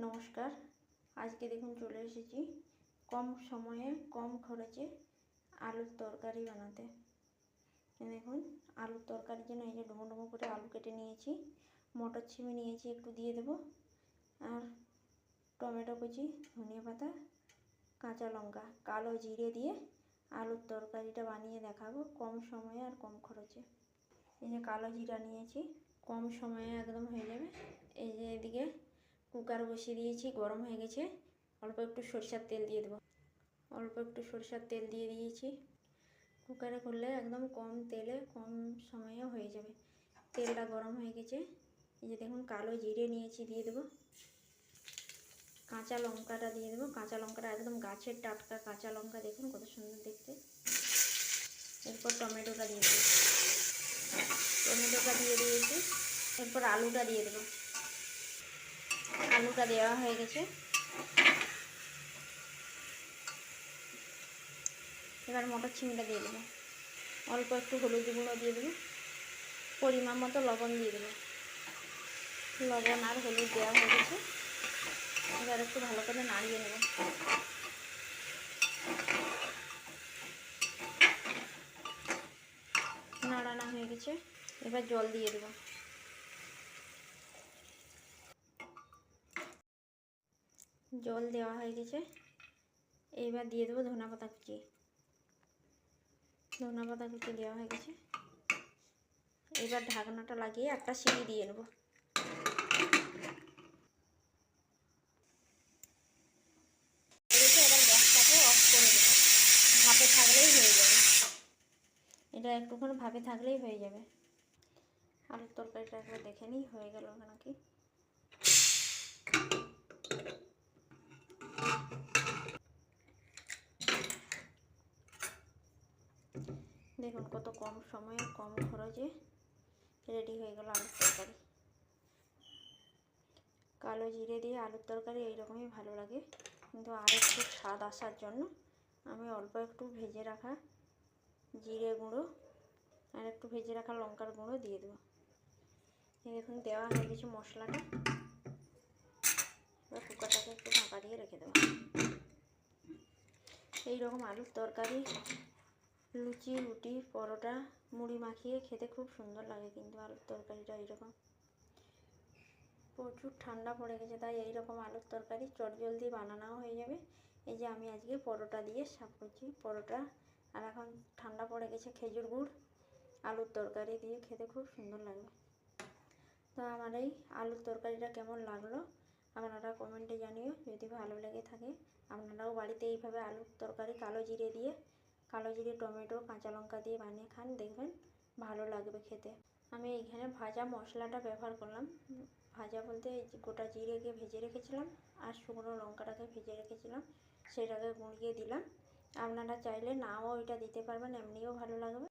নমস্কার। আজকে দেখুন চলে এসেছি কম সময়ে কম খরচে আলুর তরকারি বানাতে। দেখুন আলুর তরকারির জন্য এই যে ডুমো ডুমো করে আলু কেটে নিয়েছি, মটর ছিমি নিয়েছি, একটু দিয়ে দেবো, আর টমেটো কুচি, ধনিয়া পাতা, কাঁচা লঙ্কা, কালো জিরে দিয়ে আলুর তরকারিটা বানিয়ে দেখাবো কম সময়ে আর কম খরচে। এই যে কালো জিরা নিয়েছি, কম সময়ে একদম হয়ে যাবে। এই যে এদিকে কুকার বসিয়ে দিয়েছি, গরম হয়ে গেছে। অল্প একটু সরষের তেল দিয়ে দেবো, দিয়ে দিয়েছি। কুকারে করলে একদম কম তেলে কম সময়ে হয়ে যাবে। তেলটা গরম হয়ে গেছে। এই যে দেখুন কালো জিরে নিয়েছি, দিয়ে দেবো। কাঁচা লঙ্কাটা দিয়ে দেবো। কাঁচা লঙ্কাটা একদম গাছের টাটকা কাঁচা লঙ্কা, দেখুন কত সুন্দর দেখতে। এরপর টমেটোটা দিয়ে দেবো, দিয়েছি। এরপর আলুটা দিয়ে দেবো। আলুটা দেওয়া হয়ে গেছে। এবার মটর ছিমিটা দিয়ে দেবো। অল্প একটু হলুদ গুঁড়ো দিয়ে দেবো, পরিমাণ মতো লবণ দিয়ে দেবো। লবণ আর হলুদ দেওয়া হয়ে গেছে। এবার একটু ভালো করে নাড়িয়ে নেব। নাড়ানো হয়ে গেছে। এবার জল দিয়ে দেবো। জল দেওয়া হয়ে গেছে। এইবার দিয়ে দেবো ধনিয়া পাতা কুচি। দেওয়া হয়ে গেছে। এবার ঢাকনাটা লাগিয়ে একটা সিটি দিয়ে নেব। এবার গ্যাসটাকে অফ করে দেবো। ভাপে থাকলেই হয়ে যাবে। এটা একটুখানি ভাপে থাকলেই হয়ে যাবে। আলুর তরকারিটা একবার দেখে নিই হয়ে গেল নাকি। দেখুন কত কম সময়ে কম খরচে রেডি হয়ে গেল আলুর তরকারি। কালো জিরে দিয়ে আলুর তরকারি এইরকমই ভালো লাগে, কিন্তু আর একটু স্বাদ আসার জন্য আমি অল্প একটু ভেজে রাখা জিরে গুঁড়ো আর একটু ভেজে রাখা লঙ্কার গুঁড়ো দিয়ে দেবো। দেখুন দেওয়া হয়ে গেছে মশলাটা। এবার কুকারটাকে একটু ঢাকা দিয়ে রেখে দেবো। এইরকম আলুর তরকারি লুচি, রুটি, পরোটা, মুড়ি মাখিয়ে খেতে খুব সুন্দর লাগে। কিন্তু আলুর তরকারিটা এইরকম, প্রচুর ঠান্ডা পড়ে গেছে, তাই এইরকম আলুর তরকারি চটজলদি বানানোও হয়ে যাবে। এই যে আমি আজকে পরোটা দিয়ে সার্ভ করছি, পরোটা আর এখন ঠান্ডা পড়ে গেছে খেজুর গুড়, আলুর তরকারি দিয়ে খেতে খুব সুন্দর লাগবে। তো আমার এই আলুর তরকারিটা কেমন লাগলো আপনারা কমেন্টে জানিও। যদি ভালো লেগে থাকে আপনারাও বাড়িতে এইভাবে আলুর তরকারি কালো জিরে, টমেটো, কাঁচা লঙ্কা দিয়ে বানিয়ে খান, দেখবেন ভালো লাগবে খেতে। আমি এইখানে ভাজা মশলাটা ব্যবহার করলাম। ভাজা বলতে গোটা জিরেকে ভেজে রেখেছিলাম আর শুকনো লঙ্কাটাকে ভেজে রেখেছিলাম, সেটাকে গুঁড়িয়ে দিলাম। আপনারা চাইলে নাও এটা দিতে পারবেন, এমনিও ভালো লাগবে।